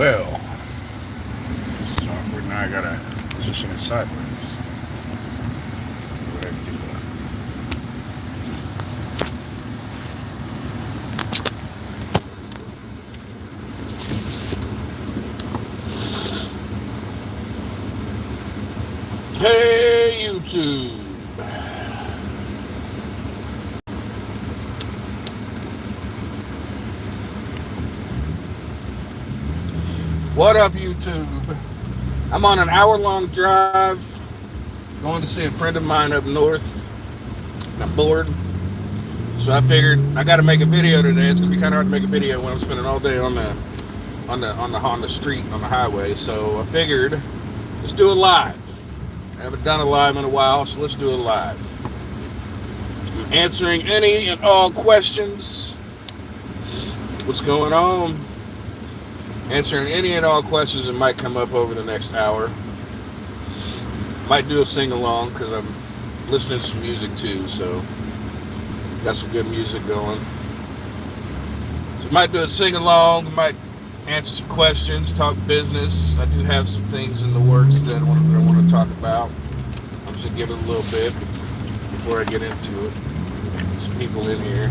Well, this is awkward. Now I gotta position it sideways. What I do? Hey, YouTube. What up, YouTube? I'm on an hour-long drive going to see a friend of mine up north. I'm bored, so I figured I got to make a video today. It's gonna be kind of hard to make a video when I'm spending all day on the street, on the highway. So I figured let's do it live. I haven't done a live in a while, so let's do it live. I'm answering any and all questions. What's going on? Answering any and all questions that might come up over the next hour. Might do a sing-along because I'm listening to some music too, so got some good music going. So might do a sing-along, might answer some questions, talk business. I do have some things in the works that I want to talk about. I'm just going to give it a little bit before I get into it. Some people in here.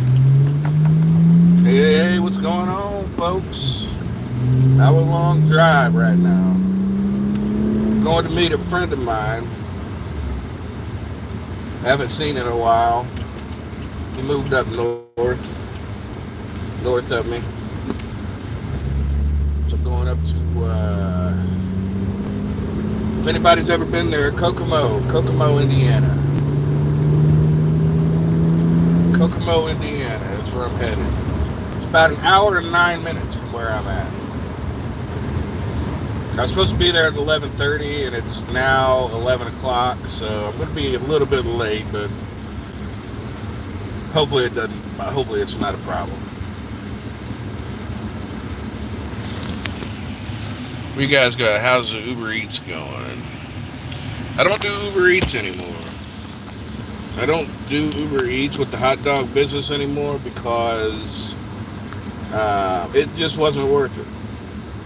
Hey, what's going on, folks? Hour-long drive right now. Going to meet a friend of mine. I haven't seen in a while. He moved up north of me. So I'm going up to, if anybody's ever been there, Kokomo, Indiana. Kokomo, Indiana, that's where I'm headed. It's about an hour and 9 minutes from where I'm at. I was supposed to be there at 11:30, and it's now 11 o'clock, so I'm going to be a little bit late, but hopefully it's not a problem. What you guys got? How's the Uber Eats going? I don't do Uber Eats anymore. I don't do Uber Eats with the hot dog business anymore because it just wasn't worth it.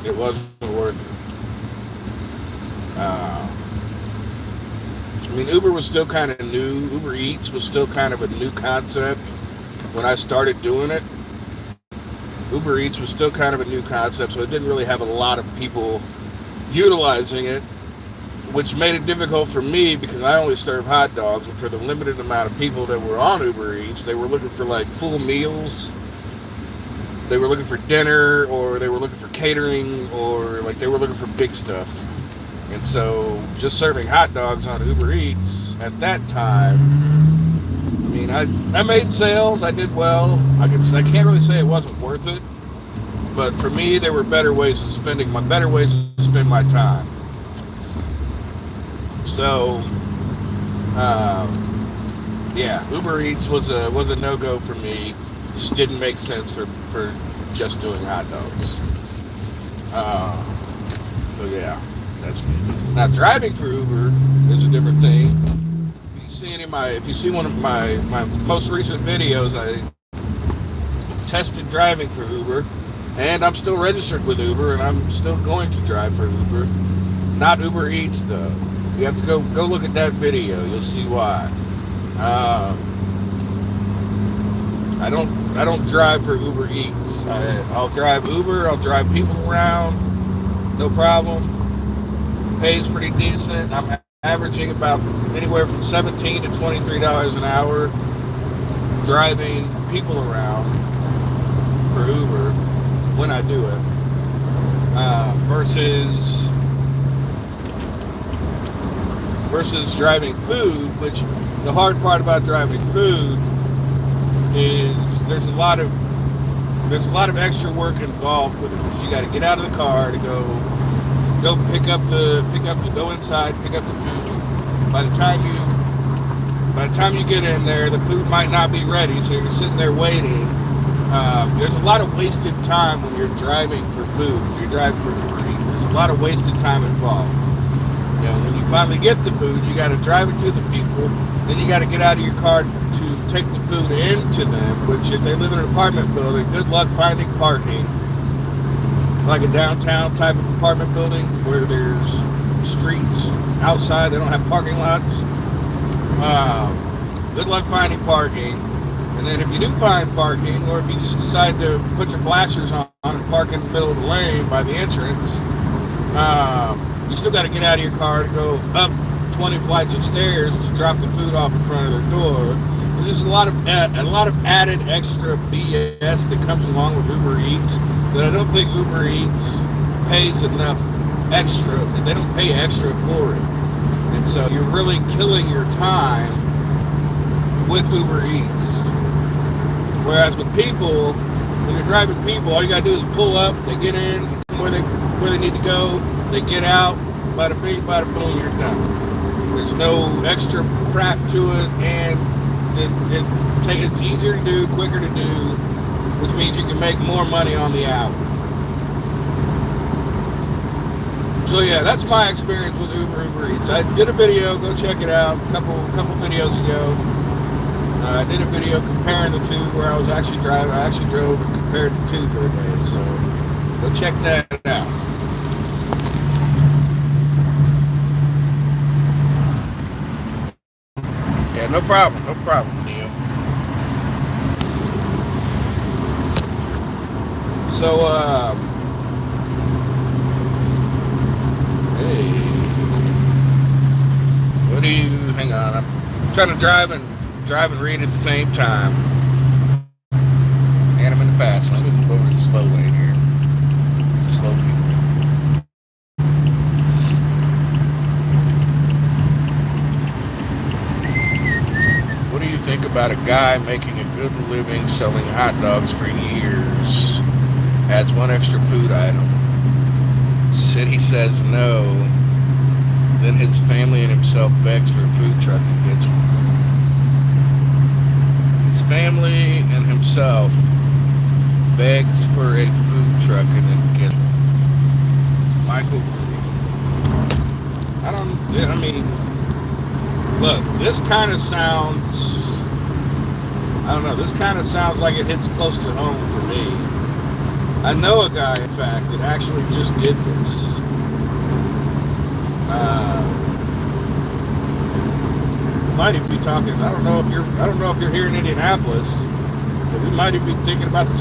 It wasn't worth it. I mean, Uber was still kind of new. Uber Eats was still kind of a new concept when I started doing it. Uber Eats was still kind of a new concept, so it didn't really have a lot of people utilizing it, which made it difficult for me because I only serve hot dogs, and for the limited amount of people that were on Uber Eats, they were looking for like full meals. They were looking for dinner, or they were looking for catering, or like they were looking for big stuff. And so just serving hot dogs on Uber Eats at that time, I mean, I made sales, I did well. I can't really say it wasn't worth it, but for me, there were better ways to spend my time. So, yeah, Uber Eats was a no-go for me. Just didn't make sense for just doing hot dogs. So yeah. That's me. Now driving for Uber is a different thing. If you see one of my most recent videos, I tested driving for Uber, and I'm still registered with Uber, and I'm still going to drive for Uber. Not Uber Eats though. You have to go look at that video. You'll see why. I don't drive for Uber Eats. I'll drive Uber. I'll drive people around. No problem. Pays pretty decent. I'm averaging about anywhere from $17 to $23 an hour driving people around for Uber when I do it, versus driving food. Which the hard part about driving food is there's a lot of extra work involved with it, because you got to get out of the car to go go inside, pick up the food. By the time you get in there, the food might not be ready, so you're sitting there waiting. There's a lot of wasted time when you're driving for food. When you're driving for Uber Eats, there's a lot of wasted time involved. You know, when you finally get the food, you got to drive it to the people. Then you got to get out of your car to take the food into them. Which, if they live in an apartment building, good luck finding parking. like a downtown type of apartment building where there's streets outside. They don't have parking lots. Good luck finding parking. And then if you do find parking, or if you just decide to put your flashers on and park in the middle of the lane by the entrance, you still got to get out of your car to go up 20 flights of stairs to drop the food off in front of their door. There's just a lot of added extra BS that comes along with Uber Eats that I don't think Uber Eats pays enough extra. They don't pay extra for it. And so you're really killing your time with Uber Eats. Whereas with people, when you're driving people, all you gotta do is pull up, they get in, where they need to go, they get out, bada bing, bada boom, you're done. There's no extra crap to it, and it's easier to do, quicker to do, which means you can make more money on the hour. So yeah, that's my experience with Uber Eats. I did a video, go check it out, a couple videos ago. I did a video comparing the two where I was actually driving. I actually drove and compared the two for a day, so go check that out. Yeah, no problem, Neil. So, hey, what do you, hang on, I'm trying to drive and read at the same time. And I'm in the fast lane. I'm going to move over to the slow lane here. Just slow people. What do you think about a guy making a good living selling hot dogs for years? Adds one extra food item. City says no. Then his family and himself begs for a food truck and gets one. His family and himself begs for a food truck and then gets one. Michael, I mean, look, this kind of sounds, I don't know, this kind of sounds like it hits close to home for me. I know a guy, in fact, that actually just did this. Might even be talking. I don't know if you're here in Indianapolis, but we might even be talking about the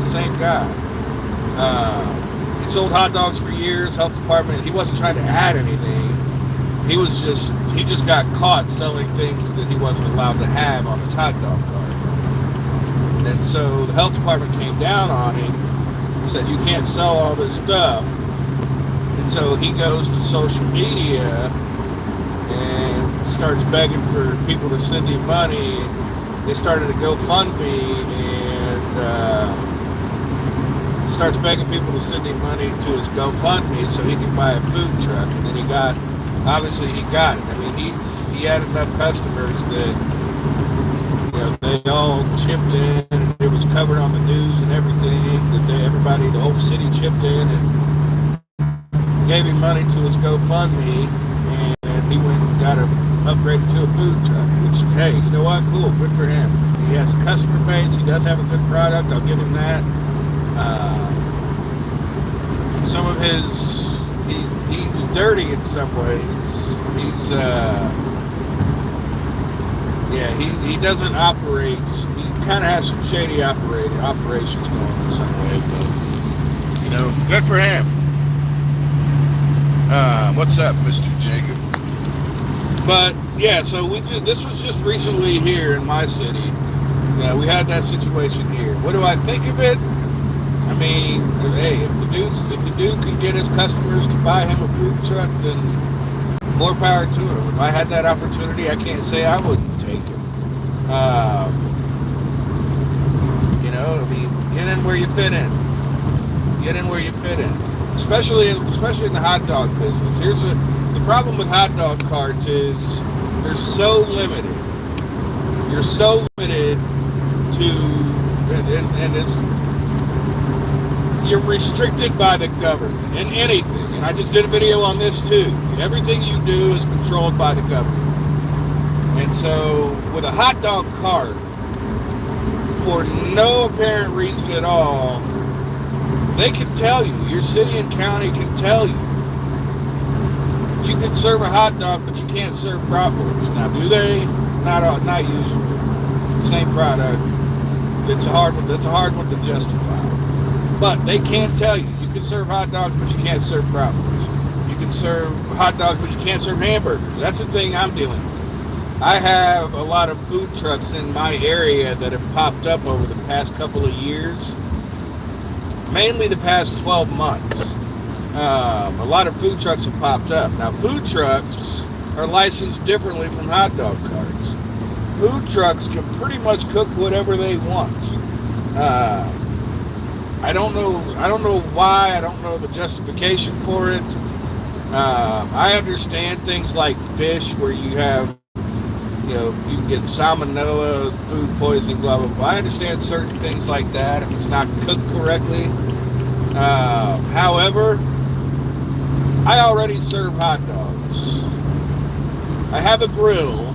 same guy. He sold hot dogs for years. Health department. He wasn't trying to add anything. He just got caught selling things that he wasn't allowed to have on his hot dog cart. And so the health department came down on him and said, "You can't sell all this stuff." And so he goes to social media and starts begging for people to send him money. They started a GoFundMe and starts begging people to send him money to his GoFundMe so he can buy a food truck. And then he got it. I mean, he had enough customers that they all chipped in, and it was covered on the news and everything. The whole city chipped in and gave him money to his GoFundMe, and he went and got upgraded to a food truck, which, hey, you know what? Cool, good for him. He has a customer base, he does have a good product, I'll give him that. Some of his, he's dirty in some ways. He doesn't operate, he kind of has some shady operations going in some way, but, good for him. What's up, Mr. Jacob? But yeah, so this was just recently here in my city. We had that situation here. What do I think of it? I mean, hey, if the dude can get his customers to buy him a food truck, then more power to him. If I had that opportunity, I can't say I wouldn't take it. I mean, get in where you fit in. Get in where you fit in. Especially in the hot dog business. The problem with hot dog carts is they're so limited. You're so limited to, and it's, you're restricted by the government in anything. And I just did a video on this too. Everything you do is controlled by the government. And so with a hot dog cart, for no apparent reason at all, They can tell you, your city and county can tell you, you can serve a hot dog, but you can't serve bratwurst. Now, do they? Not usually. Same product. It's a hard one. That's a hard one to justify. But they can tell you, you can serve hot dogs, but you can't serve bratwurst. You can serve hot dogs, but you can't serve hamburgers. That's the thing I'm dealing with. I have a lot of food trucks in my area that have popped up over the past couple of years. Mainly the past 12 months. A lot of food trucks have popped up. Now, food trucks are licensed differently from hot dog carts. Food trucks can pretty much cook whatever they want. I don't know why. I don't know the justification for it. I understand things like fish, where you have, you can get salmonella, food poisoning, blah, blah, blah. I understand certain things like that if it's not cooked correctly. However, I already serve hot dogs. I have a grill.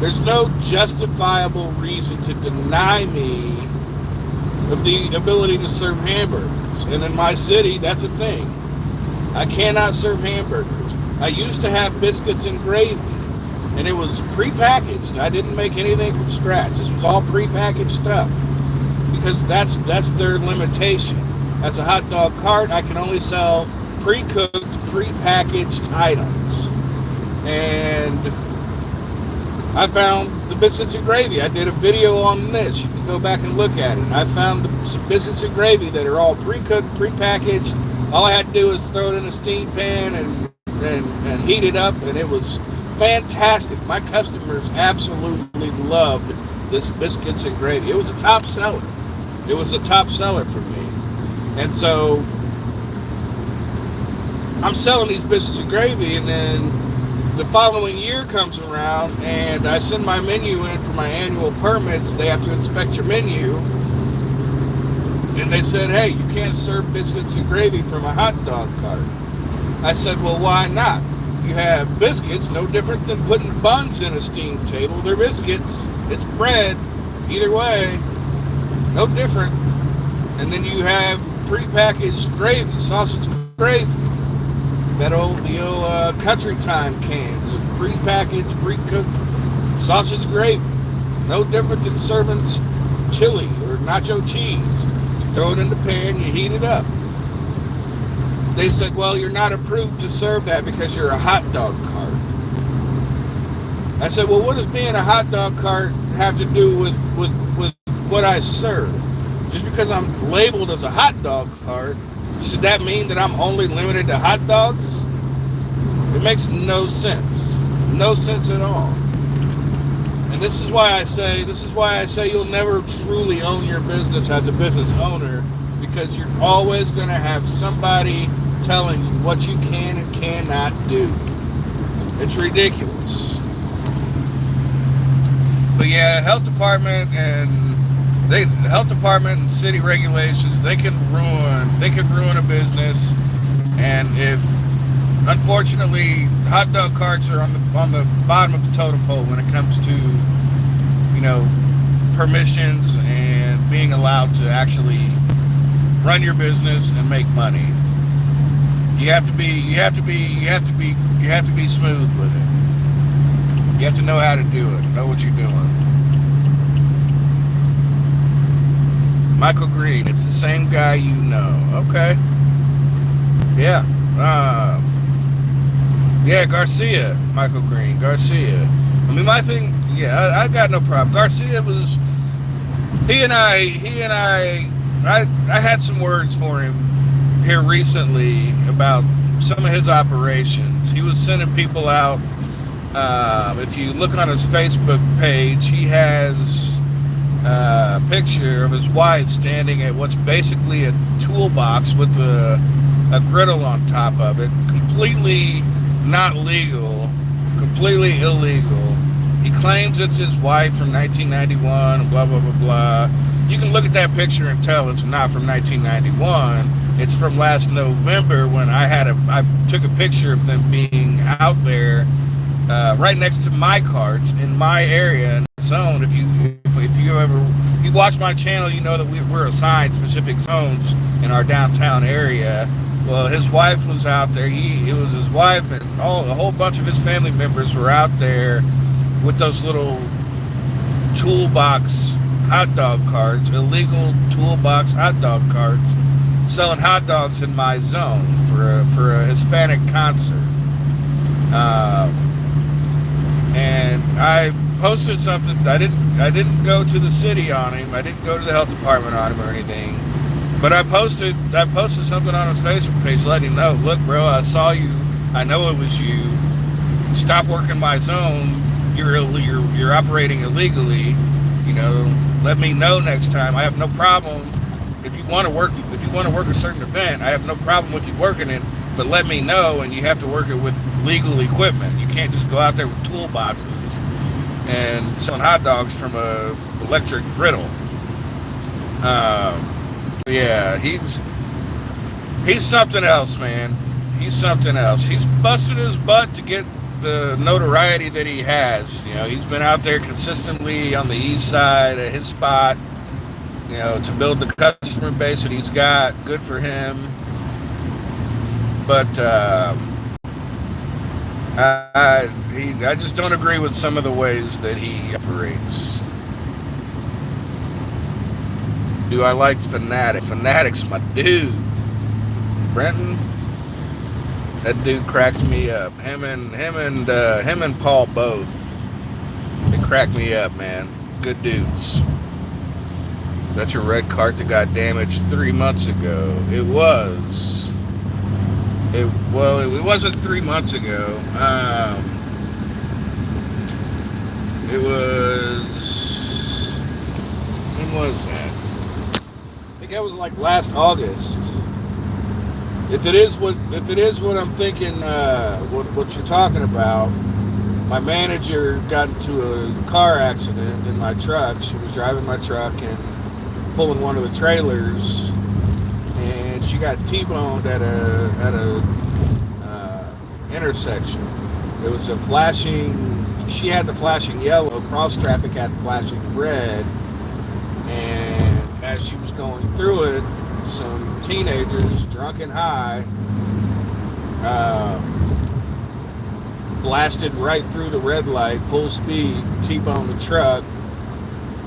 There's no justifiable reason to deny me of the ability to serve hamburgers. And in my city, that's a thing. I cannot serve hamburgers. I used to have biscuits and gravy, and it was prepackaged. I didn't make anything from scratch. This was all prepackaged stuff, because that's their limitation. As a hot dog cart, I can only sell pre-cooked, prepackaged items. And I found the biscuits and gravy. I did a video on this. You can go back and look at it. I found some biscuits and gravy that are all pre-cooked, prepackaged. All I had to do was throw it in a steam pan and heat it up, and it was fantastic. My customers absolutely loved this biscuits and gravy. It was a top seller. It was a top seller for me. And so I'm selling these biscuits and gravy, and then the following year comes around, and I send my menu in for my annual permits. They have to inspect your menu. And they said, hey, you can't serve biscuits and gravy from a hot dog cart. I said, well, why not? You have biscuits, no different than putting buns in a steam table. They're biscuits. It's bread. Either way, no different. And then you have prepackaged gravy, sausage gravy. The old Country Time cans of prepackaged, pre-cooked sausage gravy. No different than serving chili or nacho cheese. You throw it in the pan, you heat it up. They said, well, you're not approved to serve that because you're a hot dog cart. I said, well, what does being a hot dog cart have to do with what I serve? Just because I'm labeled as a hot dog cart, should that mean that I'm only limited to hot dogs? It makes no sense. No sense at all. And this is why I say you'll never truly own your business as a business owner, because you're always going to have somebody telling you what you can and cannot do. It's ridiculous. But yeah, health department and city regulations, they can ruin a business. And if, unfortunately, hot dog carts are on the bottom of the totem pole when it comes to, permissions and being allowed to actually run your business and make money. You have to be smooth with it. You have to know how to do it, know what you're doing. Michael Green, it's the same guy you know. Okay. Yeah. Yeah, Garcia. Michael Green. Garcia. I mean, my thing, yeah, I got no problem. Garcia was, I had some words for him here recently about some of his operations. He was sending people out. If you look on his Facebook page, he has a picture of his wife standing at what's basically a toolbox with a griddle on top of it. Completely not legal, completely illegal. He claims it's his wife from 1991, and blah, blah, blah, blah. You can look at that picture and tell it's not from 1991. It's from last November when I took a picture of them being out there right next to my carts in my area and zone. If if you watch my channel, you know that we're assigned specific zones in our downtown area. Well, his wife was out there. It was his wife and a whole bunch of his family members were out there with those little toolbox hot dog carts, illegal toolbox hot dog carts, selling hot dogs in my zone for a Hispanic concert. And I posted something. I didn't go to the city on him. I didn't go to the health department on him or anything. But I posted something on his Facebook page letting him know, look, bro, I saw you. I know it was you. Stop working my zone. You're operating illegally. You know, let me know next time. I have no problem if you want to work a certain event. I have no problem with you working it, but let me know, and you have to work it with legal equipment. You can't just go out there with toolboxes and selling hot dogs from a electric griddle. Yeah, he's something else, man. He's something else. He's busted his butt to get the notoriety that he has. You know, he's been out there consistently on the east side at his spot, you know, to build the customer base that he's got. Good for him. But I just don't agree with some of the ways that he operates. Do I like Fanatic? Fanatic's my dude. Brenton, that dude cracks me up. Him and Paul both. They crack me up, man. Good dudes. That's your red cart that got damaged 3 months ago. It wasn't 3 months ago. When was that? I think that was like last August. If it is what I'm thinking, what you're talking about, my manager got into a car accident in my truck. She was driving my truck and pulling one of the trailers, and she got T-boned at a intersection. It was a flashing. She had the flashing yellow. Cross traffic had flashing red, and as she was going through it, some teenagers, drunk and high, blasted right through the red light, full speed, T-boned the truck.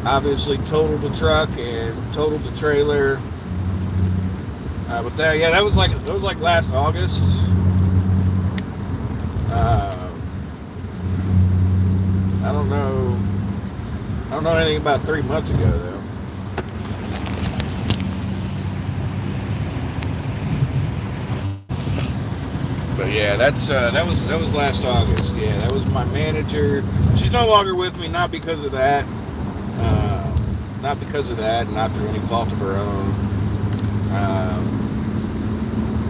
Obviously totaled the truck and totaled the trailer. But that was like last August. I don't know anything about 3 months ago though. But yeah, that was last August. Yeah, that was my manager. She's no longer with me, not because of that. Not through any fault of her own.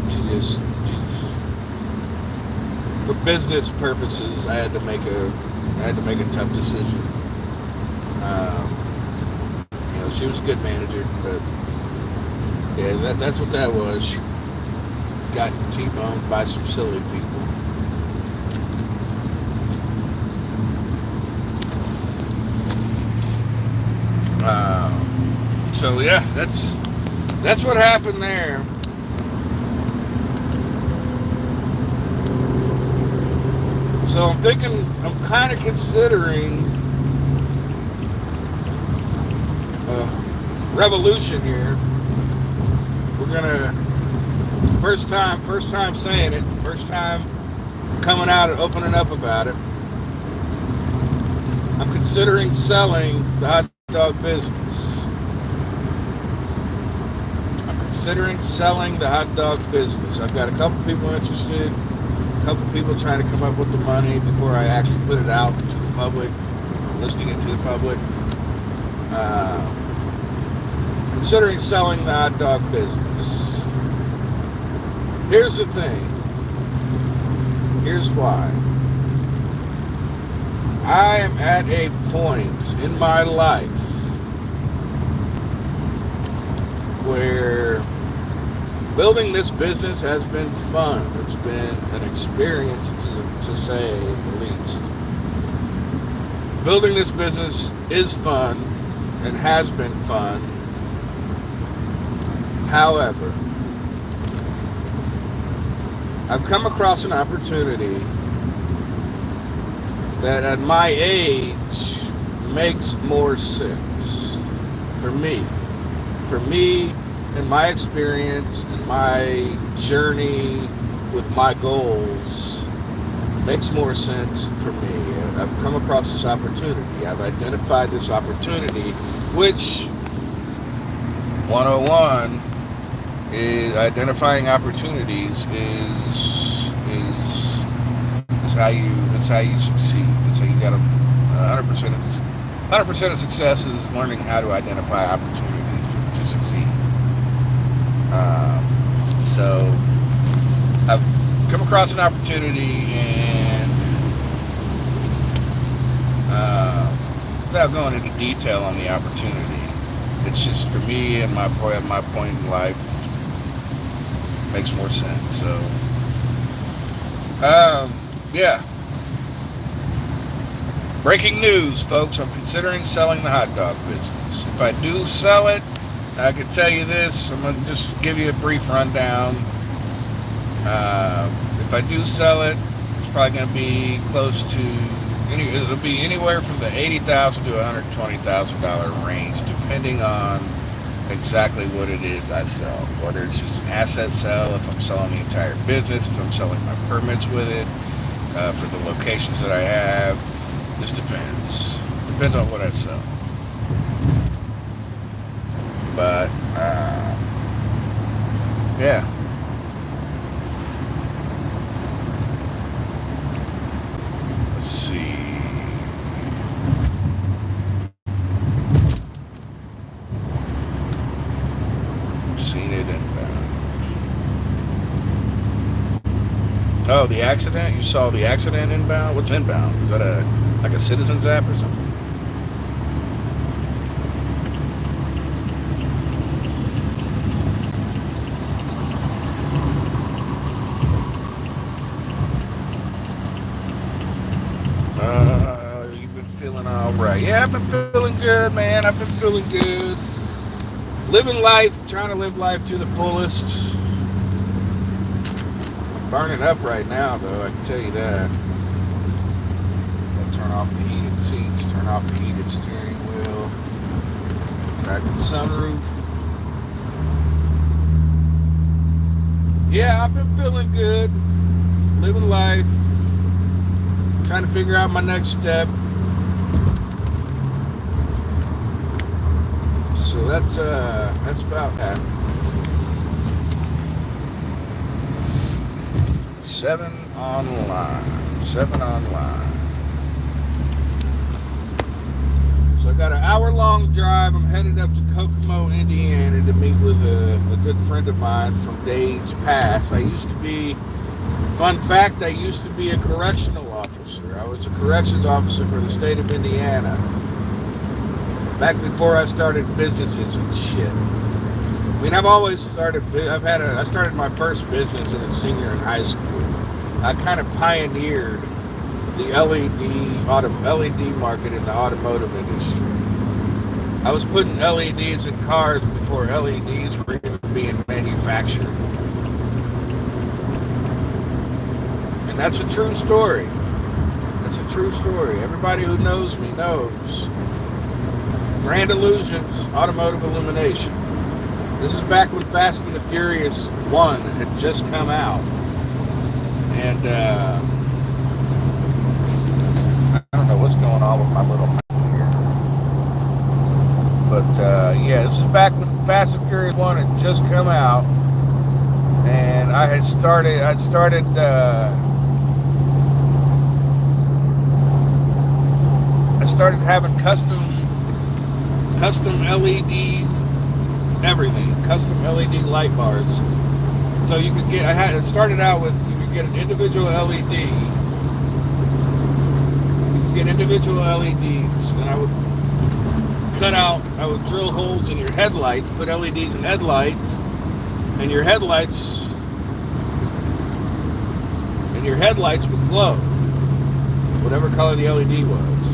She for business purposes, I had to make a tough decision. You know, she was a good manager, but yeah, that's what that was. She got T-boned by some silly people. So yeah, that's what happened there. So I'm kind of considering revolution here. We're gonna first time saying it, first time coming out and opening up about it. I'm considering selling the hot dog business. I've got a couple people interested, a couple people trying to come up with the money before I actually put it out to the public, listing it to the public. Considering selling the hot dog business. Here's the thing. Here's why. I am at a point in my life where building this business has been fun. It's been an experience to say the least. Building this business is fun. and has been fun. However, I've come across an opportunity that at my age makes more sense for me. For me and my experience and my journey with my goals makes more sense for me. I've come across this opportunity. I've identified this opportunity, which 101 is identifying opportunities is how you succeed. It's how you got 100% of success is learning how to identify opportunities to succeed. So I've come across an opportunity, and without going into detail on the opportunity, it's just for me and my point in life makes more sense. So yeah. Breaking news, folks. I'm considering selling the hot dog business. If I do sell it, I can tell you this. I'm going to just give you a brief rundown. If I do sell it, it's probably going to be close to it'll be anywhere from the $80,000 to $120,000 range, depending on exactly what it is I sell. Whether it's just an asset sale, if I'm selling the entire business, if I'm selling my permits with it, for the locations that I have. Just depends. Depends on what I sell. But yeah. Let's see. Seen it inbound. Oh, the accident? You saw the accident inbound? What's inbound? Is that like a Citizens app or something? You've been feeling all right. Yeah, I've been feeling good, man. I've been feeling good. Living life, trying to live life to the fullest. Burning up right now, though, I can tell you that. I'll turn off the heated seats, turn off the heated steering wheel, crack the sunroof. Yeah, I've been feeling good, living life, trying to figure out my next step. So that's about that. 7 online. So I got an hour-long drive. I'm headed up to Kokomo, Indiana to meet with a good friend of mine from days past. Fun fact, I used to be a correctional officer. I was a corrections officer for the state of Indiana. Back before I started businesses and shit. I mean, I started my first business as a senior in high school. I kind of pioneered the LED market in the automotive industry. I was putting LEDs in cars before LEDs were even being manufactured. And that's a true story. Everybody who knows me knows. Grand Illusions, automotive illumination. This is back when Fast and the Furious 1 had just come out. And I don't know what's going on with my little mic here. But yeah, this is back when Fast and Furious 1 had just come out. And I'd started having custom LEDs, everything, custom LED light bars. So you could it started out with, you could get an individual LED. You could get individual LEDs, and I would drill holes in your headlights, put LEDs in headlights, and your headlights would glow, whatever color the LED was.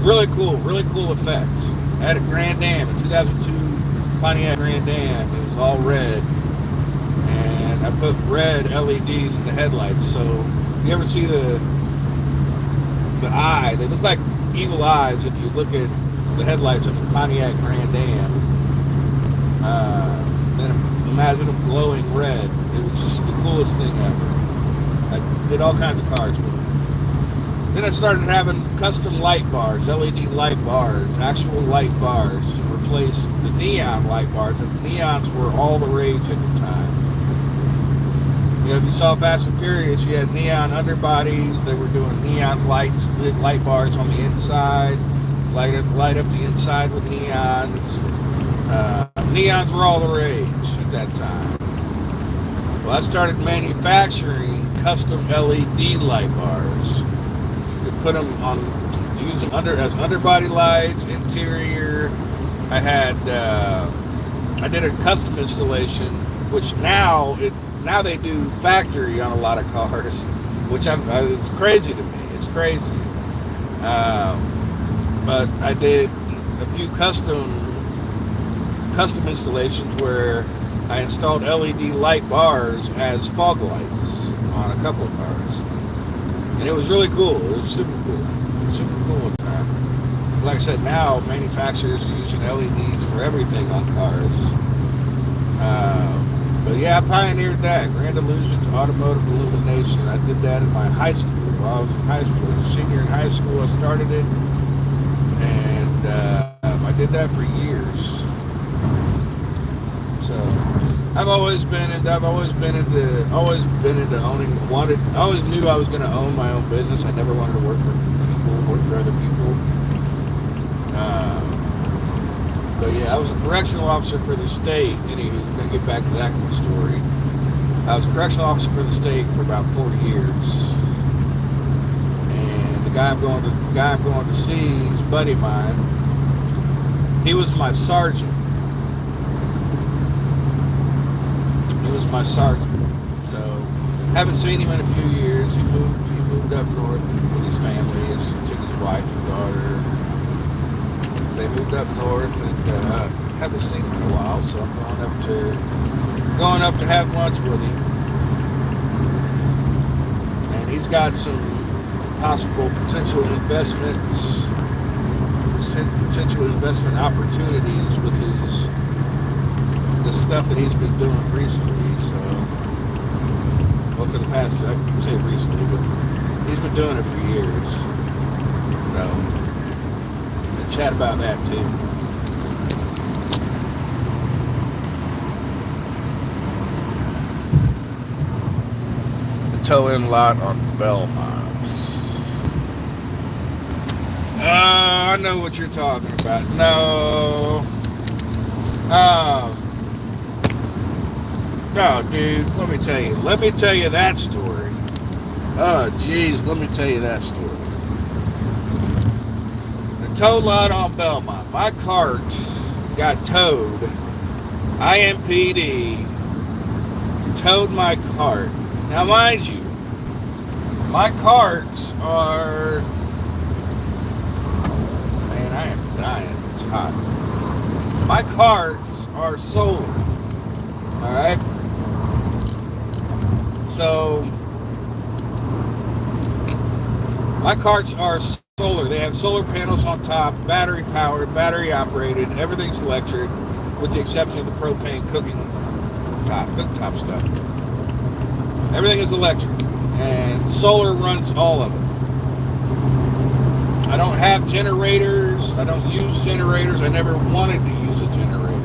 Really cool effect. I had a Grand Am, a 2002 Pontiac Grand Am. It was all red, and I put red LEDs in the headlights. So if you ever see the eye, they look like evil eyes if you look at the headlights of the Pontiac Grand Am. Then imagine them glowing red. It was just the coolest thing ever. I did all kinds of cars with it. Then I started having custom light bars, LED light bars, actual light bars to replace the neon light bars. And the neons were all the rage at the time. You know, if you saw Fast and Furious, you had neon underbodies. They were doing neon lights, light bars on the inside, light up the inside with neons. Neons were all the rage at that time. Well, I started manufacturing custom LED light bars. You could put them on, use them as underbody lights, interior. I did a custom installation, which now they do factory on a lot of cars, which it's crazy to me. It's crazy. But I did a few custom installations where I installed LED light bars as fog lights on a couple of cars, and it was really cool. It was super cool. Super cool at the time. Like I said, now manufacturers are using LEDs for everything on cars. But yeah, I pioneered that. Grand Illusions Automotive Illumination. I did that in my high school. While I was in high school, as a senior in high school, I started it, and I did that for years. So I've always been into owning. I always knew I was going to own my own business. I never wanted to work for other people. But yeah, I was a correctional officer for the state. Anywho, we're going to get back to that story. I was a correctional officer for the state for about 4 years. And the guy I'm going to see, he's a buddy of mine. He was my sergeant. My sergeant. So haven't seen him in a few years. He moved up north with his family. He took his wife and daughter. They moved up north, and haven't seen him in a while. So I'm going up to have lunch with him. And he's got some possible potential investment opportunities with the stuff that he's been doing recently. So, well, for the past, I can say recently, but he's been doing it for years. So, we'll chat about that too. The tow-in lot on Belmont. I know what you're talking about. No. No, dude, let me tell you that story. Oh, geez, let me tell you that story. The tow lot on Belmont. My cart got towed. IMPD towed my cart. Now, mind you, my carts are... Man, I am dying. It's hot. My carts are solar. Alright? So, my carts are solar. They have solar panels on top, battery powered, battery operated, everything's electric, with the exception of the propane cooktop stuff. Everything is electric, and solar runs all of it. I don't have generators. I don't use generators. I never wanted to use a generator.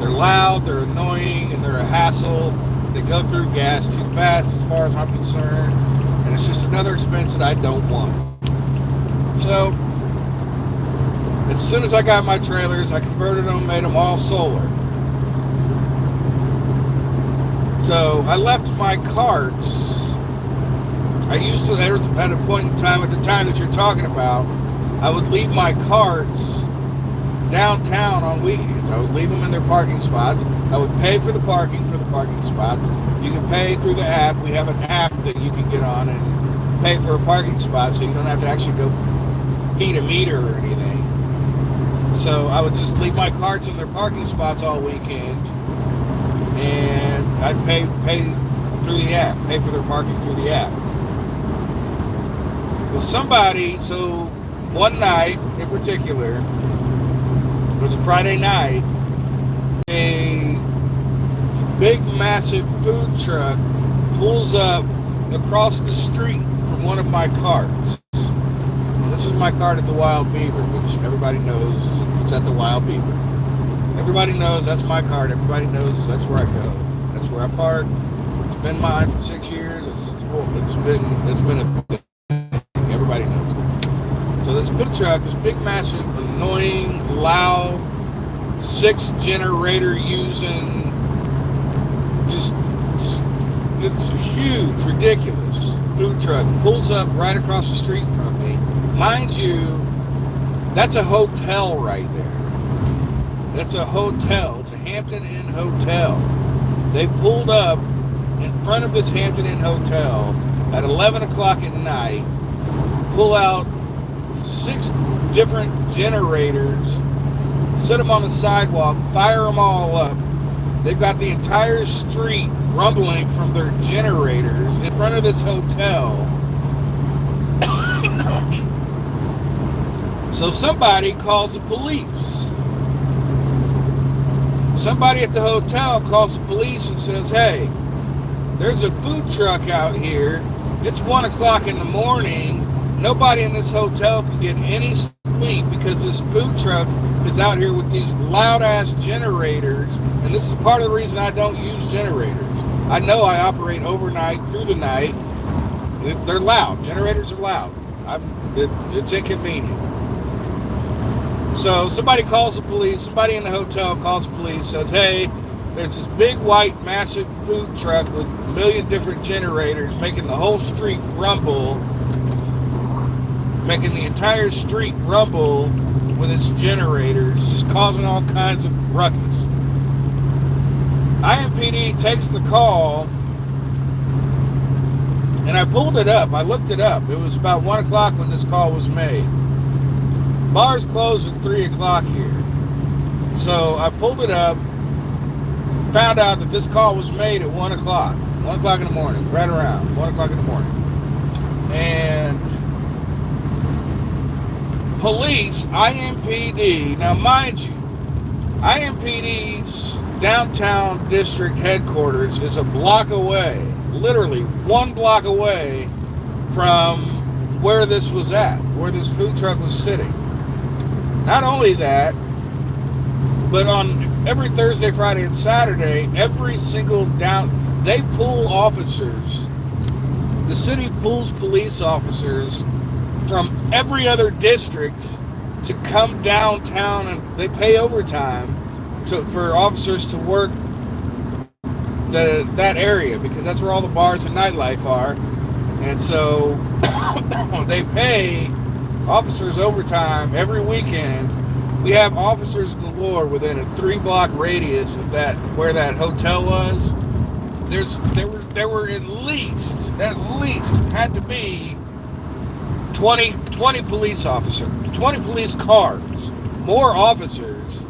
They're loud, they're annoying, and they're a hassle. They go through gas too fast as far as I'm concerned, and it's just another expense that I don't want. So, as soon as I got my trailers, I converted them, made them all solar. So, I left my carts. At a point in time, at the time that you're talking about, I would leave my carts downtown on weekends. I would leave them in their parking spots. I would pay for the parking spots. You can pay through the app. We have an app that you can get on and pay for a parking spot, so you don't have to actually go feed a meter or anything. So I would just leave my carts in their parking spots all weekend, and I'd pay through the app, pay for their parking through the app. Well, so one night in particular, it was a Friday night, a big, massive food truck pulls up across the street from one of my carts. And this was my cart at the Wild Beaver, which everybody knows it's at the Wild Beaver. Everybody knows that's my cart. Everybody knows that's where I go. That's where I park. It's been mine for 6 years. It's been a thing. Everybody knows. So this food truck, this big, massive, annoying, loud, 6 generator using, just, it's a huge, ridiculous food truck, pulls up right across the street from me. Mind you, that's a hotel right there. That's a hotel. It's a Hampton Inn hotel. They pulled up in front of this Hampton Inn hotel at 11 o'clock at night, pull out 6 different generators, set them on the sidewalk, fire them all up. They've got the entire street rumbling from their generators in front of this hotel. So somebody calls the police. Somebody at the hotel calls the police and says, hey, there's a food truck out here. It's 1 o'clock in the morning. Nobody in this hotel can get any sleep because this food truck is out here with these loud-ass generators. And this is part of the reason I don't use generators. I know I operate overnight, through the night. They're loud. Generators are loud. It's inconvenient. So somebody calls the police. Somebody in the hotel calls the police, says, hey, there's this big, white, massive food truck with a million different generators making the whole street rumble, making the entire street rumble with its generators, just causing all kinds of ruckus. IMPD takes the call, and I pulled it up. I looked it up. It was about 1 o'clock when this call was made. Bars close at 3 o'clock here. So I pulled it up, found out that this call was made at 1 o'clock. 1 o'clock in the morning, right around 1 o'clock in the morning. And police, IMPD, now mind you, IMPD's downtown district headquarters is a block away, literally 1 block away from where this was at, where this food truck was sitting. Not only that, but on every Thursday, Friday, and Saturday, every single they pull officers. The city pulls police officers from every other district to come downtown, and they pay overtime for officers to work that area, because that's where all the bars and nightlife are. And so they pay officers overtime every weekend. We have officers galore within a 3-block radius of where that hotel was. There were at least had to be 20 police officers, 20 police cars, more officers,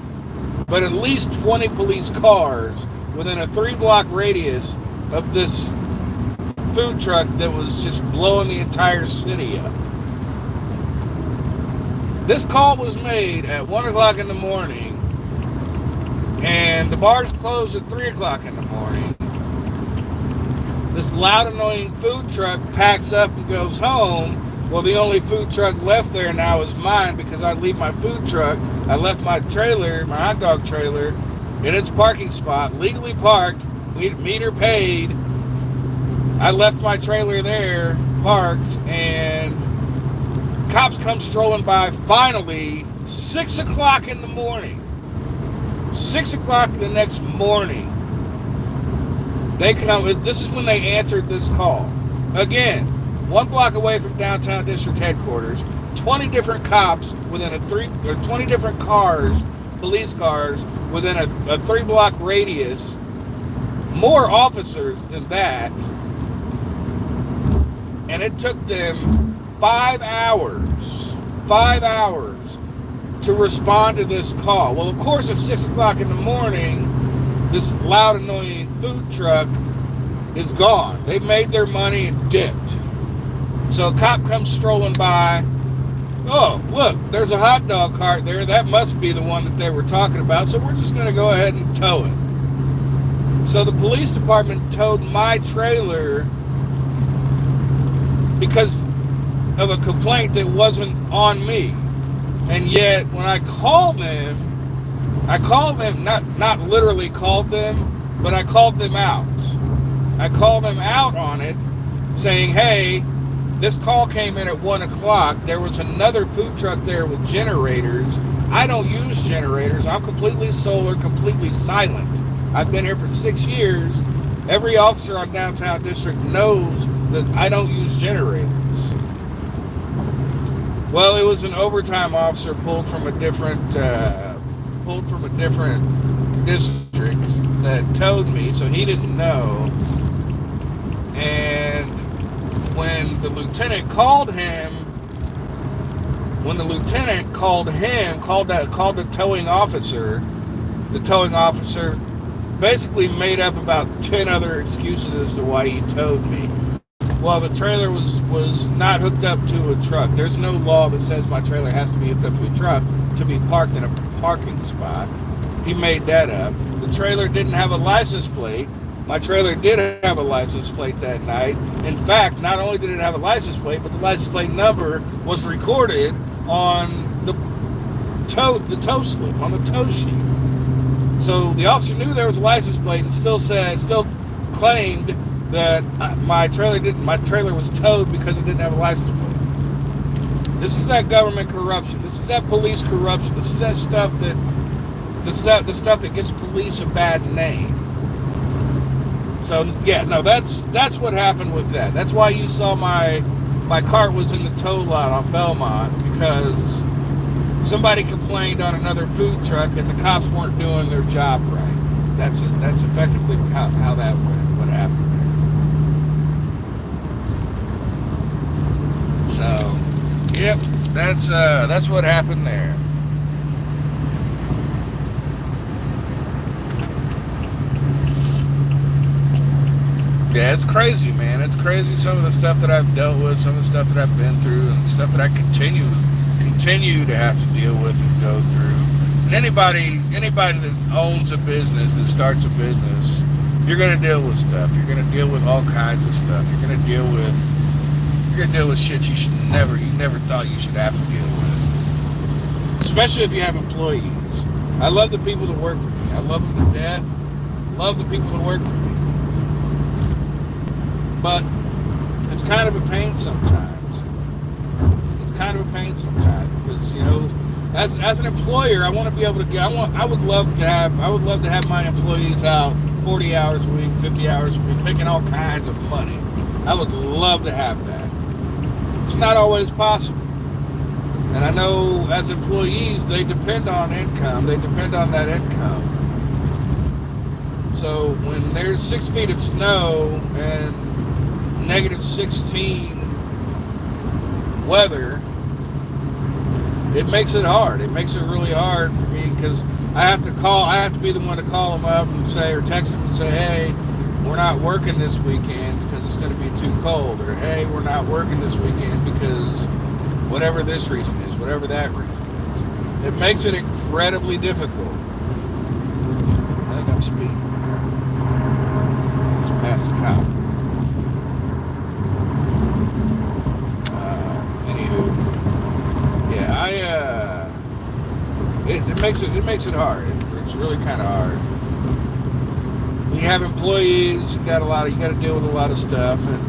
but at least 20 police cars within a 3-block radius of this food truck that was just blowing the entire city up. This call was made at 1 o'clock in the morning, and the bars closed at 3 o'clock in the morning. This loud, annoying food truck packs up and goes home. Well, the only food truck left there now is mine, because I leave my food truck. I left my trailer, my hot dog trailer, in its parking spot, legally parked, meter paid. I left my trailer there, parked, and cops come strolling by, finally, 6 o'clock in the morning. 6 o'clock the next morning. They come, this is when they answered this call. Again, 1 block away from downtown district headquarters, 20 different cops within 20 different cars, police cars, within a 3-block radius, more officers than that, and it took them 5 hours to respond to this call. Well, of course, at 6 o'clock in the morning, this loud, annoying food truck is gone. They made their money and dipped. So a cop comes strolling by. Oh, look, there's a hot dog cart there. That must be the one that they were talking about. So we're just going to go ahead and tow it. So the police department towed my trailer because of a complaint that wasn't on me. And yet, when I called them, not literally called them, but I called them out. I called them out on it, saying, hey, this call came in at 1 o'clock. There was another food truck there with generators. I don't use generators. I'm completely solar, completely silent. I've been here for 6 years. Every officer on Downtown District knows that I don't use generators. Well, it was an overtime officer pulled from a different district that towed me, so he didn't know. And when the lieutenant called him, called the towing officer basically made up about 10 other excuses as to why he towed me. Well, the trailer was not hooked up to a truck. There's no law that says my trailer has to be hooked up to a truck to be parked in a parking spot. He made that up. The trailer didn't have a license plate. My trailer did have a license plate that night. In fact, not only did it have a license plate, but the license plate number was recorded on the tow slip, on the tow sheet. So the officer knew there was a license plate and still claimed that my trailer was towed because it didn't have a license plate. This is that government corruption. This is that police corruption. This is that stuff that the stuff that gives police a bad name. So yeah, no, that's what happened with that. That's why you saw my cart was in the tow lot on Belmont, because somebody complained on another food truck and the cops weren't doing their job right. That's effectively how that went. What happened there. So, yep, that's what happened there. Yeah, it's crazy, man. It's crazy, some of the stuff that I've dealt with, some of the stuff that I've been through, and stuff that I continue to have to deal with and go through. And anybody that owns a business, that starts a business, you're going to deal with stuff. You're going to deal with all kinds of stuff. You're going to deal with shit you never thought you should have to deal with. Especially if you have employees. I love the people that work for me. I love them to death. Love the people that work for me. But it's kind of a pain sometimes. Because, you know, as an employer, I want to be able to I would love to have my employees out 40 hours a week, 50 hours a week, making all kinds of money. I would love to have that. It's not always possible. And I know as employees, they depend on income. They depend on that income. So when there's 6 feet of snow and -16 weather, it makes it hard. It makes it really hard for me, because I have to be the one to call them up and say, or text them and say, hey, we're not working this weekend because it's going to be too cold, or hey, we're not working this weekend because whatever this reason is, whatever that reason is. It makes it incredibly difficult. I think I'm speeding. Just past the cop. It makes it hard. It's really kind of hard. When you have employees, you got to deal with a lot of stuff, and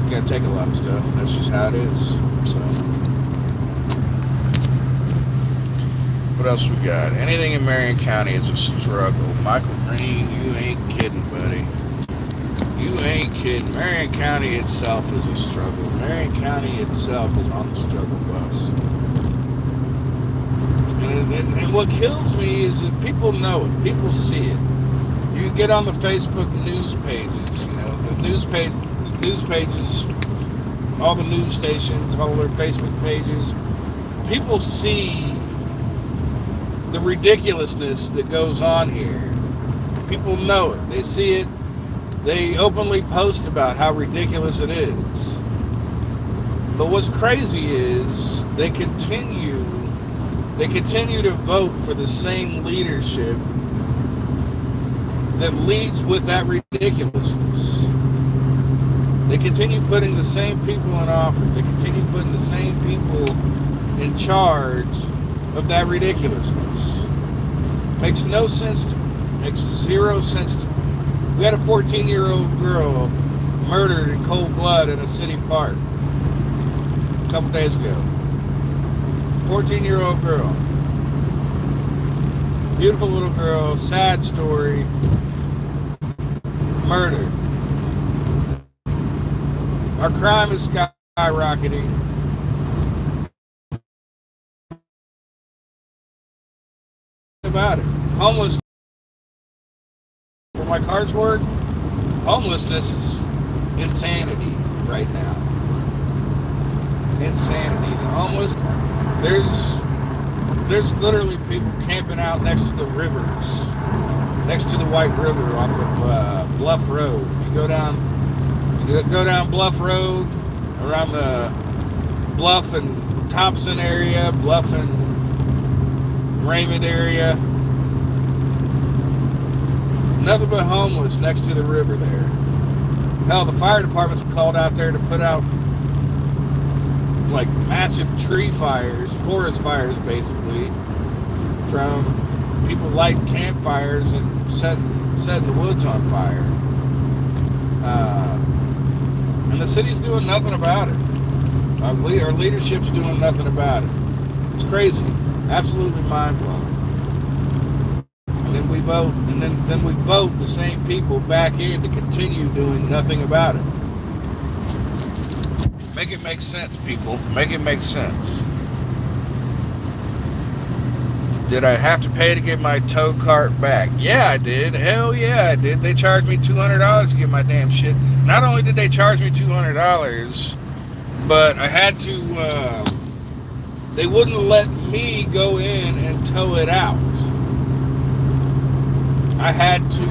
you got to take a lot of stuff, and that's just how it is. So, what else we got? Anything in Marion County is a struggle. Michael Green, you ain't kidding, buddy. You ain't kidding. Marion County itself is a struggle. Marion County itself is on the struggle bus. And what kills me is that people know it. People see it. You can get on the Facebook news pages, you know, the news pages, all the news stations, all their Facebook pages. People see the ridiculousness that goes on here. People know it. They see it. They openly post about how ridiculous it is. But what's crazy is they continue to vote for the same leadership that leads with that ridiculousness. They continue putting the same people in office. They continue putting the same people in charge of that ridiculousness. Makes no sense to me. Makes zero sense to me. We had a 14-year-old girl murdered in cold blood in a city park a couple days ago. 14-year-old girl. Beautiful little girl, sad story. Murdered. Our crime is skyrocketing. About it. Homeless. Where my cards work, homelessness is insanity right now. Insanity. The homeless, there's literally people camping out next to the rivers, next to the White River off of Bluff Road. If you go down Bluff Road, around the Bluff and Thompson area, Bluff and Raymond area, nothing but homeless next to the river there. Hell, the fire department's called out there to put out like massive tree fires, forest fires basically, from people lighting campfires and setting the woods on fire. And the city's doing nothing about it. Our leadership's doing nothing about it. It's crazy. Absolutely mind-blowing. And then we vote, then we vote the same people back in to continue doing nothing about it. Make it make sense, people. Make it make sense. Did I have to pay to get my tow cart back? Yeah, I did. Hell yeah, I did. They charged me $200 to get my damn shit. Not only did they charge me $200, but I had to, they wouldn't let me go in and tow it out. I had to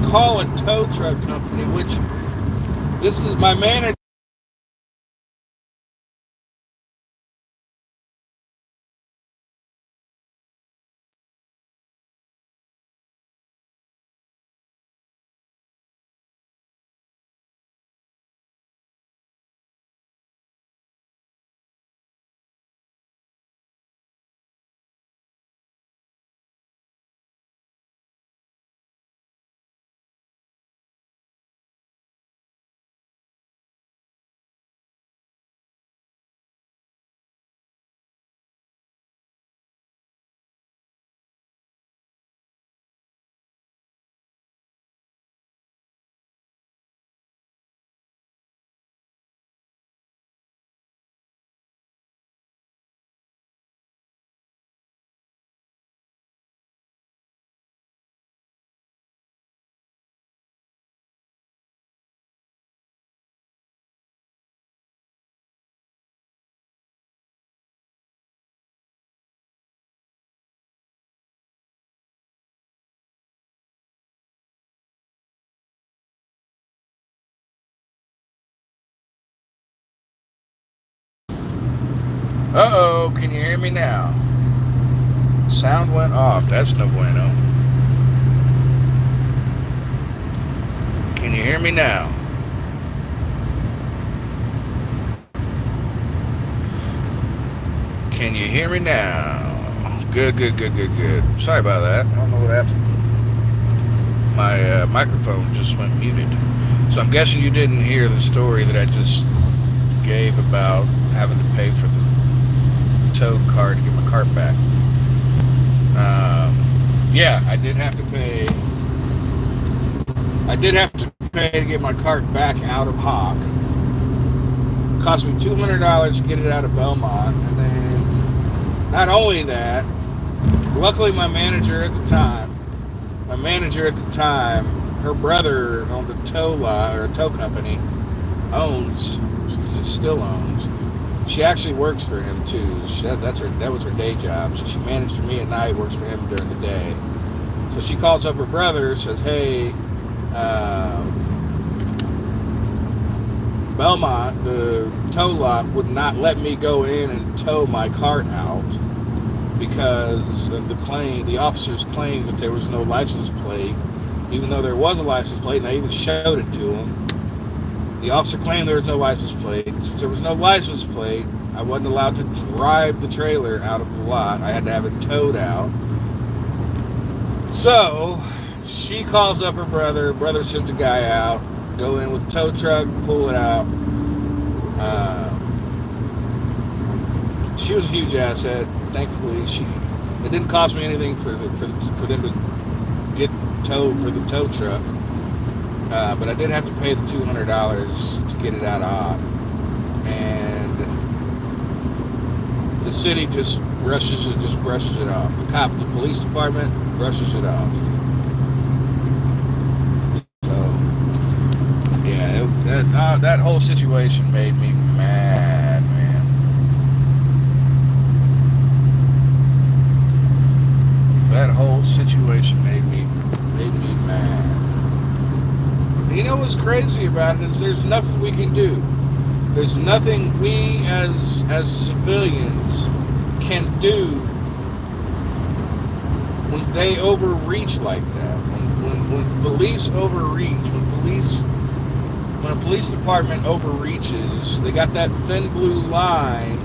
call a tow truck company, which this is my manager. Uh-oh, can you hear me now? Sound went off. That's no bueno. Can you hear me now? Can you hear me now? Good. Sorry about that. I don't know what happened. My microphone just went muted. So I'm guessing you didn't hear the story that I just gave about having to pay for the tow car to get my cart back. Yeah, I did have to pay. I did have to pay to get my cart back out of Hawk. It cost me $200 to get it out of Belmont, and then not only that, luckily my manager at the time, her brother owned a tow company, still owns. She actually works for him too. That was her day job. So she managed for me at night, works for him during the day. So she calls up her brother, says, "Hey, Belmont, the tow lot would not let me go in and tow my cart out because of the officers claimed that there was no license plate, even though there was a license plate, and I even showed it to him. The officer claimed there was no license plate. Since there was no license plate, I wasn't allowed to drive the trailer out of the lot. I had to have it towed out. So she calls up her brother. Brother sends a guy out, go in with the tow truck, pull it out. She was a huge asset. Thankfully, it didn't cost me anything for them to get towed for the tow truck. But I did have to pay the $200 to get it out of hop. And the city just brushes it off. The police department brushes it off. So, yeah, that whole situation made me mad, man. That whole situation made me mad. You know what's crazy about it is there's nothing we can do. There's nothing we as civilians can do when they overreach like that. When police overreach, when a police department overreaches, they got that thin blue line,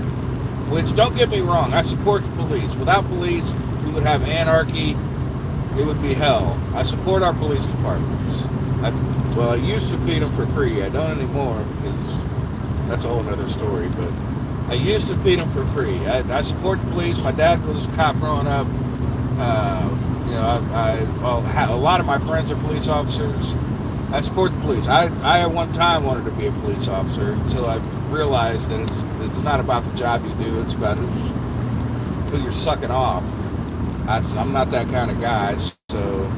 which, don't get me wrong, I support the police. Without police, we would have anarchy. It would be hell. I support our police departments. I used to feed them for free. I don't anymore because that's a whole other story. But I used to feed them for free. I support the police. My dad was a cop growing up. A lot of my friends are police officers. I support the police. I at one time wanted to be a police officer until I realized that it's not about the job you do. It's about who you're sucking off. I'm not that kind of guy. So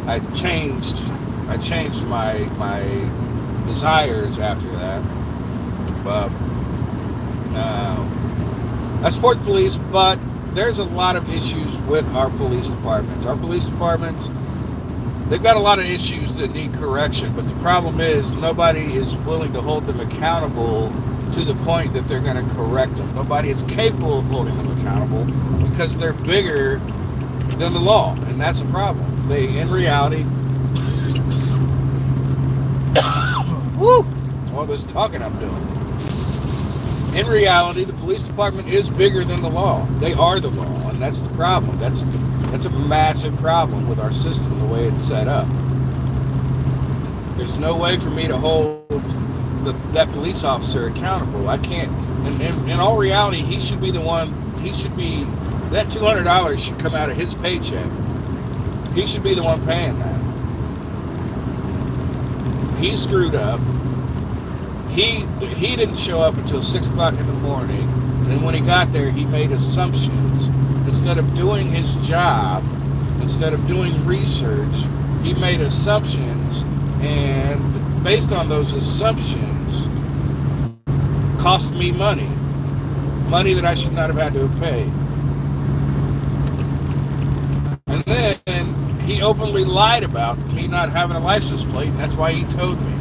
I changed my desires after that. But I support the police, but there's a lot of issues with our police departments. Our police departments, they've got a lot of issues that need correction, but the problem is nobody is willing to hold them accountable to the point that they're going to correct them. Nobody is capable of holding them accountable because they're bigger than the law, and that's a problem. In reality, woo! All this talking I'm doing. In reality, the police department is bigger than the law. They are the law, and that's the problem. That's a massive problem with our system, the way it's set up. There's no way for me to hold that police officer accountable. I can't. In all reality, he should be the one. That $200 should come out of his paycheck. He should be the one paying that. He screwed up. He didn't show up until 6 o'clock in the morning. And when he got there, he made assumptions. Instead of doing his job, instead of doing research, he made assumptions. And based on those assumptions, cost me money. Money that I should not have had to have paid. And then he openly lied about me not having a license plate, and that's why he towed me.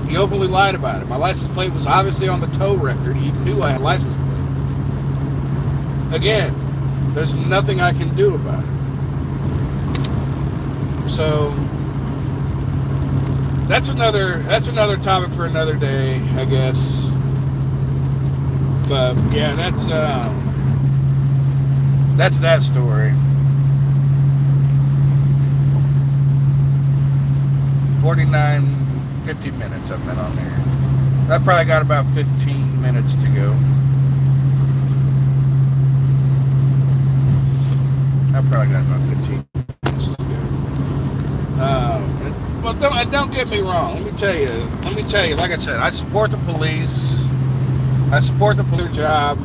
He openly lied about it. My license plate was obviously on the tow record. He knew I had a license plate. Again, there's nothing I can do about it. So that's another topic for another day, I guess. But yeah, that's that story. 50 minutes I've been on there. I've probably got about 15 minutes to go. I've probably got about 15 minutes to go. Well, don't get me wrong. Let me tell you, like I said, I support the police. I support the police job.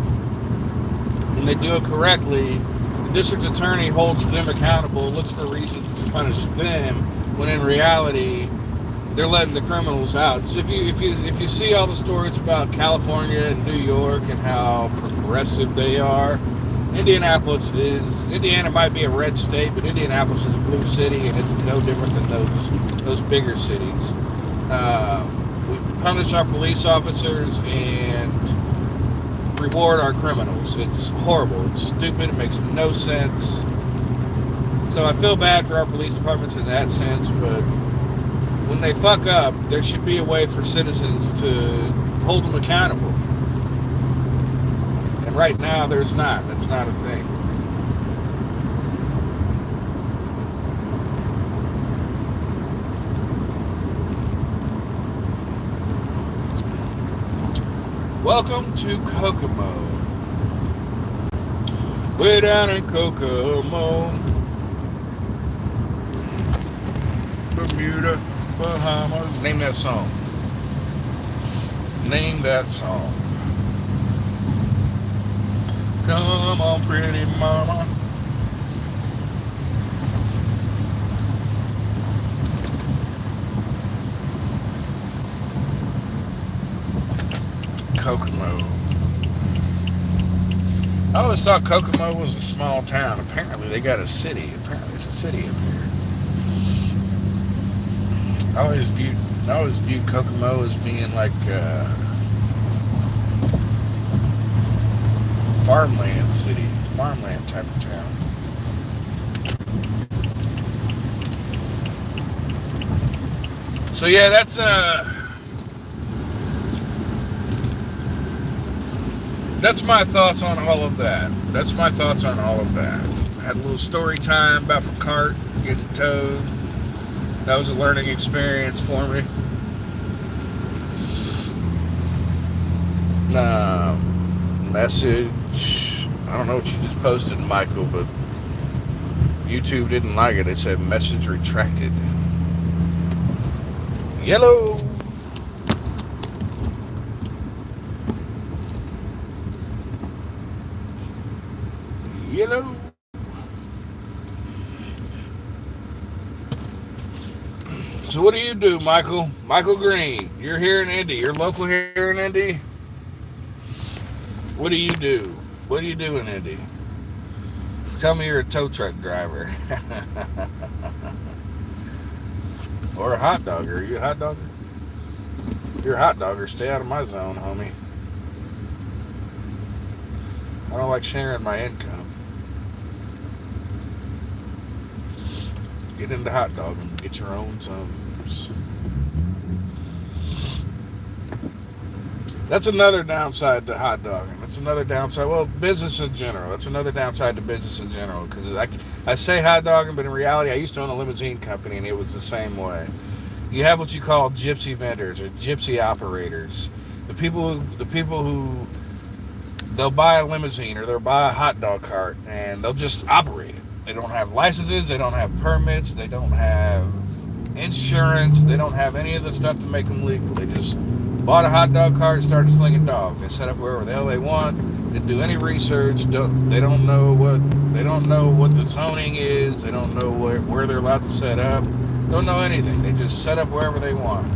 When they do it correctly, the district attorney holds them accountable, looks for reasons to punish them, when in reality, they're letting the criminals out. So if you see all the stories about California and New York and how progressive they are, Indiana might be a red state, but Indianapolis is a blue city, and it's no different than those bigger cities. We punish our police officers and reward our criminals. It's horrible. It's stupid. It makes no sense. So I feel bad for our police departments in that sense, but when they fuck up, there should be a way for citizens to hold them accountable. And right now, there's not. That's not a thing. Welcome to Kokomo. Way down in Kokomo, Bermuda, Bahamas. Name that song. Name that song. Come on, pretty mama. Kokomo. I always thought Kokomo was a small town. Apparently they got a city. Apparently it's a city up here. I always viewed Kokomo as being like farmland city, farmland type of town. So yeah, that's my thoughts on all of that. I had a little story time about my cart getting towed. That was a learning experience for me. Message. I don't know what you just posted, Michael, but YouTube didn't like it. It said message retracted. Yellow. Yellow. So what do you do, Michael? Michael Green, you're here in Indy. You're local here in Indy. What do you do? What do you do in Indy? Tell me you're a tow truck driver. Or a hot dogger. Are you a hot dogger? If you're a hot dogger, stay out of my zone, homie. I don't like sharing my income. Get into hot dogging. Get your own zones. That's another downside to hot dogging. That's another downside. Well, business in general. That's another downside to business in general. Because I say hot dogging, but in reality, I used to own a limousine company, and it was the same way. You have what you call gypsy vendors or gypsy operators. The people who they'll buy a limousine or they'll buy a hot dog cart, and they'll just operate it. They don't have licenses, they don't have permits, they don't have insurance, they don't have any of the stuff to make them legal. They just bought a hot dog cart and started slinging dogs. They set up wherever the hell they want, didn't do any research, they don't know what the zoning is, they don't know where they're allowed to set up, don't know anything. They just set up wherever they want.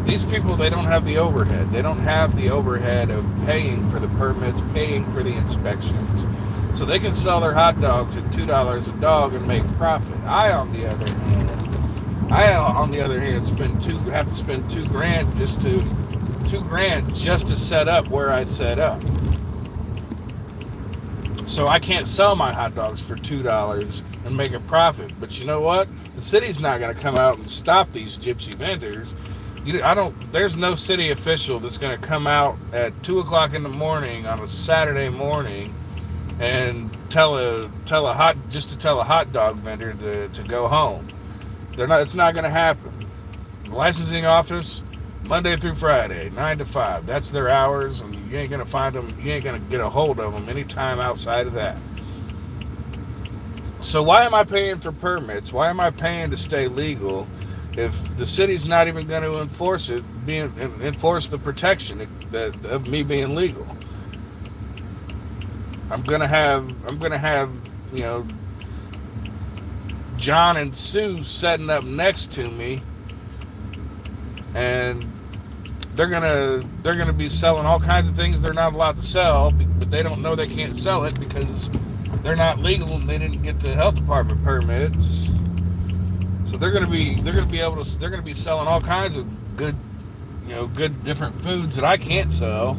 These people, they don't have the overhead. They don't have the overhead of paying for the permits, paying for the inspections. So they can sell their hot dogs at $2 a dog and make profit. I, on the other hand, have to spend $2,000 just to set up where I set up. So I can't sell my hot dogs for $2 and make a profit. But you know what? The city's not going to come out and stop these gypsy vendors. There's no city official that's going to come out at 2:00 in the morning on a Saturday morning and tell a hot dog vendor to go home. It's not going to happen. The licensing office, Monday through Friday, 9 to 5. That's their hours, and you ain't going to find them. You ain't going to get a hold of them anytime outside of that. So why am I paying for permits? Why am I paying to stay legal if the city's not even going to enforce the protection of me being legal? I'm gonna have John and Sue setting up next to me and they're gonna be selling all kinds of things they're not allowed to sell, but they don't know they can't sell it because they're not legal and they didn't get the health department permits. So they're gonna be selling all kinds of good, good different foods that I can't sell,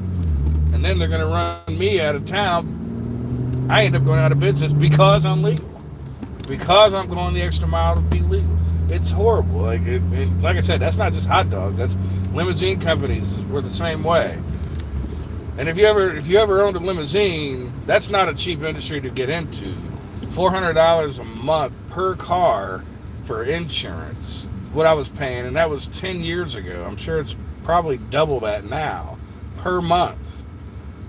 and then they're gonna run me out of town. I end up going out of business because I'm legal, because I'm going the extra mile to be legal. It's horrible. Like I said, that's not just hot dogs. That's limousine companies were the same way. And if you ever owned a limousine, that's not a cheap industry to get into. $400 a month per car for insurance, what I was paying, and that was 10 years ago. I'm sure it's probably double that now, per month,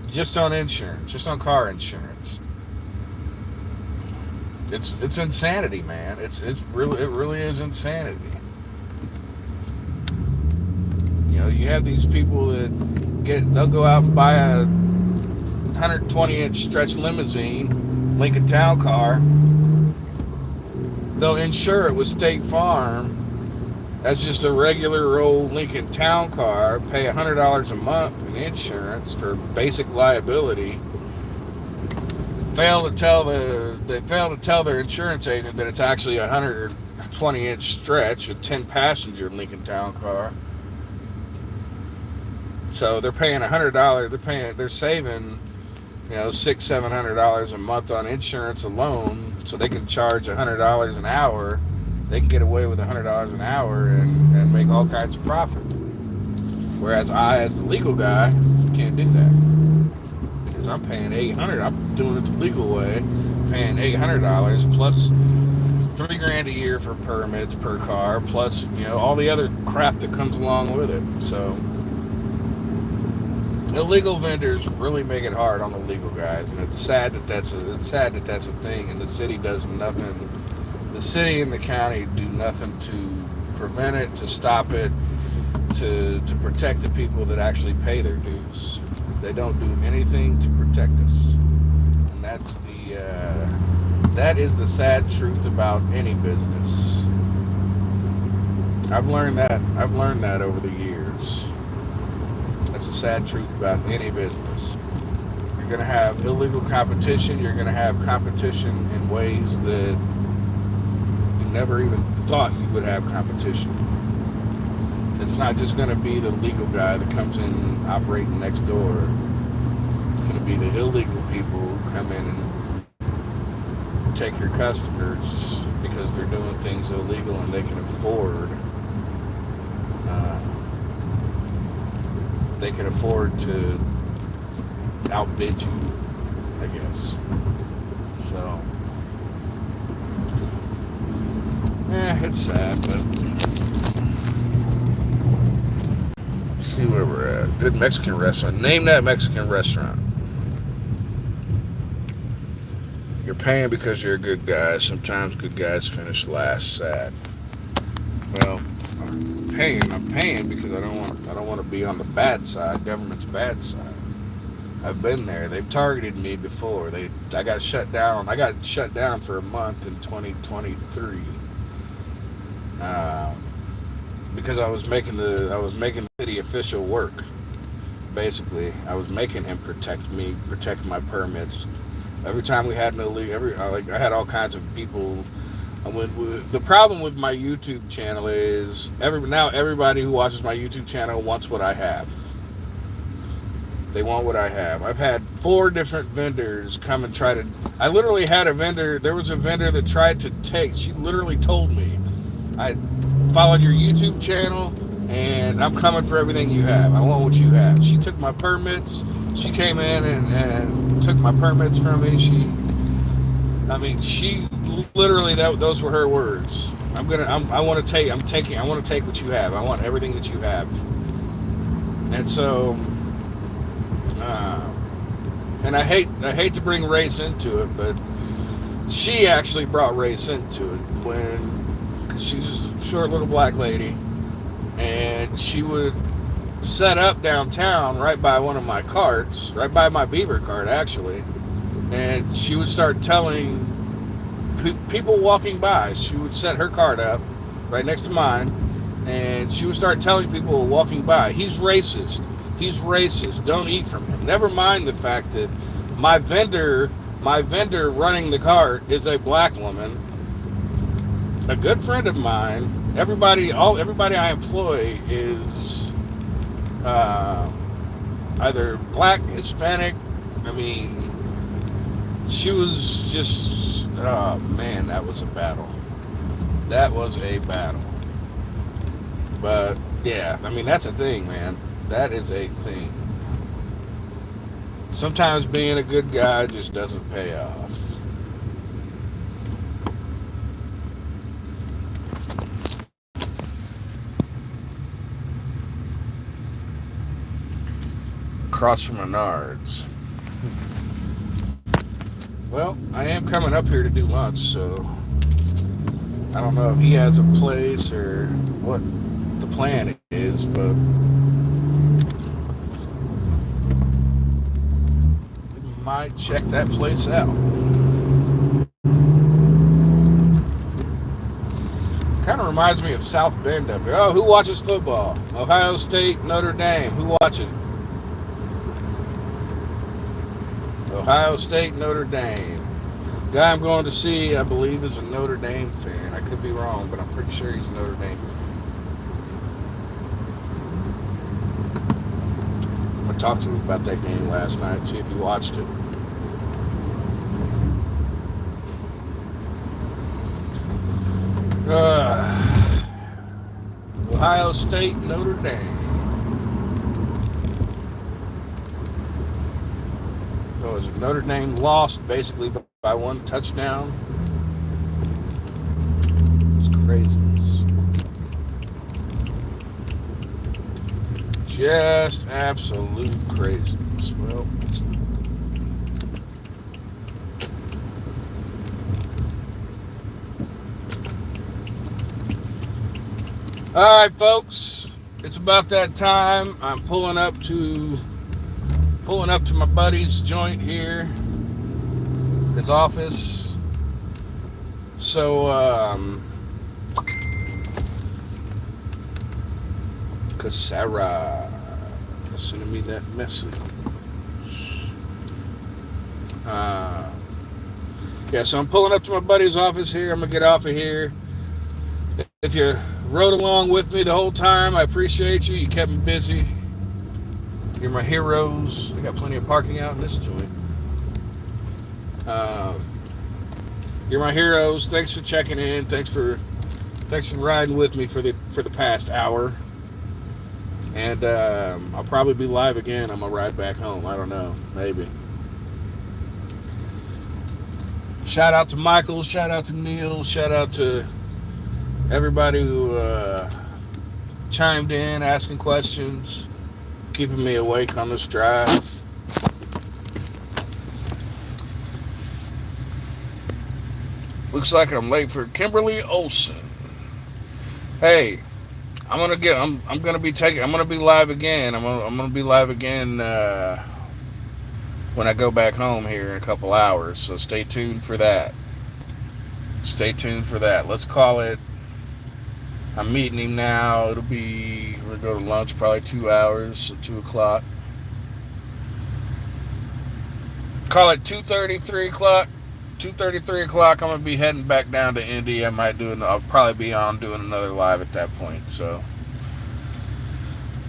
just on insurance, just on car insurance. It's insanity, man. It really is insanity. You have these people that they'll go out and buy a 120-inch stretch limousine, Lincoln Town Car. They'll insure it with State Farm as just a regular old Lincoln Town Car, pay $100 a month in insurance for basic liability. They fail to tell their insurance agent that it's actually a 120-inch stretch, a 10-passenger Lincoln Town Car. So they're paying $100. They're saving, $600-700 a month on insurance alone, so they can charge $100 an hour. They can get away with $100 an hour and make all kinds of profit. Whereas I, as the legal guy, can't do that. Because I'm paying $800. I'm doing it the legal way, paying $800 plus $3,000 a year for permits per car, plus all the other crap that comes along with it. So illegal vendors really make it hard on the legal guys, and it's sad that that's a thing. And the city does nothing. The city and the county do nothing to prevent it, to stop it, to protect the people that actually pay their dues. They don't do anything to protect us, and that is the sad truth about any business. I've learned that over the years. That's the sad truth about any business. You're going to have illegal competition. You're going to have competition in ways that you never even thought you would have competition. It's not just going to be the legal guy that comes in operating next door. It's going to be the illegal people who come in and take your customers because they're doing things illegal and they can afford to outbid you, I guess. So, it's sad, but let's see where we're at. Good Mexican restaurant. Name that Mexican restaurant. You're paying because you're a good guy. Sometimes good guys finish last. Sad. Well, I'm paying because I don't want to be on the bad side, government's bad side. I've been there. They've targeted me before. I got shut down. I got shut down for a month in 2023 because I was making the city official work. Basically, I was making him protect my permits. Every time we had an illegal, I had all kinds of people. The problem with my YouTube channel is everybody who watches my YouTube channel wants what I have. They want what I have. I've had 4 different vendors come and try to. I literally had a vendor. There was a vendor that tried to take. She literally told me, "I followed your YouTube channel, and I'm coming for everything you have. I want what you have." She took my permits. She came in and took my permits from me. She literally, those were her words. I want to take what you have. I want everything that you have. And so, and I hate to bring race into it, but she actually brought race into it because she's a short little black lady, and she would set up downtown right by one of my carts, right by my beaver cart actually, and she would start telling people walking by. She would set her cart up right next to mine, and she would start telling people walking by, he's racist. He's racist. Don't eat from him. Never mind the fact that my vendor running the cart is a black woman, a good friend of mine. Everybody I employ is either black, Hispanic. I mean, she was just, oh man, that was a battle. That was a battle. But yeah, I mean, that's a thing, man. That is a thing. Sometimes being a good guy just doesn't pay off. Across from Menards. Well, I am coming up here to do lunch, so I don't know if he has a place or what the plan is, but we might check that place out. Kind of reminds me of South Bend up here. Oh, who watches football? Ohio State, Notre Dame. Who watches? Ohio State, Notre Dame. Guy I'm going to see, I believe, is a Notre Dame fan. I could be wrong, but I'm pretty sure he's a Notre Dame fan. I'm going to talk to him about that game last night, see if he watched it. Ohio State, Notre Dame. So is it Notre Dame lost basically by one touchdown? It's craziness. Just absolute craziness. Well, it's not. All right, folks, it's about that time. I'm pulling up to my buddy's joint here, his office. So, Casara sending me that message. Yeah, so I'm pulling up to my buddy's office here. I'm gonna get off of here. If you rode along with me the whole time, I appreciate you. You kept me busy. You're my heroes. We got plenty of parking out in this joint. You're my heroes. Thanks for checking in. Thanks for riding with me for the past hour. And I'll probably be live again. I'm gonna ride back home. I don't know. Maybe. Shout out to Michael. Shout out to Neil. Shout out to everybody who chimed in, asking questions, keeping me awake on this drive. Looks like I'm late for Kimberly Olsen. Hey, I'm gonna be live again. I'm gonna be live again when I go back home here in a couple hours. So stay tuned for that. Let's call it. I'm meeting him now. We're gonna go to lunch probably 2 hours, so 2 o'clock. Call it 2:30, 3 o'clock. 2:30, 3 o'clock. I'm gonna be heading back down to Indy. I'll probably be on doing another live at that point. So,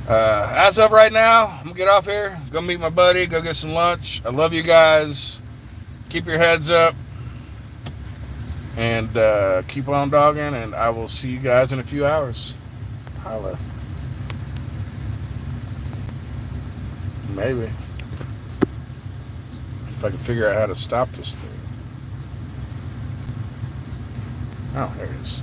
as of right now, I'm gonna get off here, go meet my buddy, go get some lunch. I love you guys. Keep your heads up. And keep on dogging, and I will see you guys in a few hours. Holla. Maybe. If I can figure out how to stop this thing. Oh, there it is.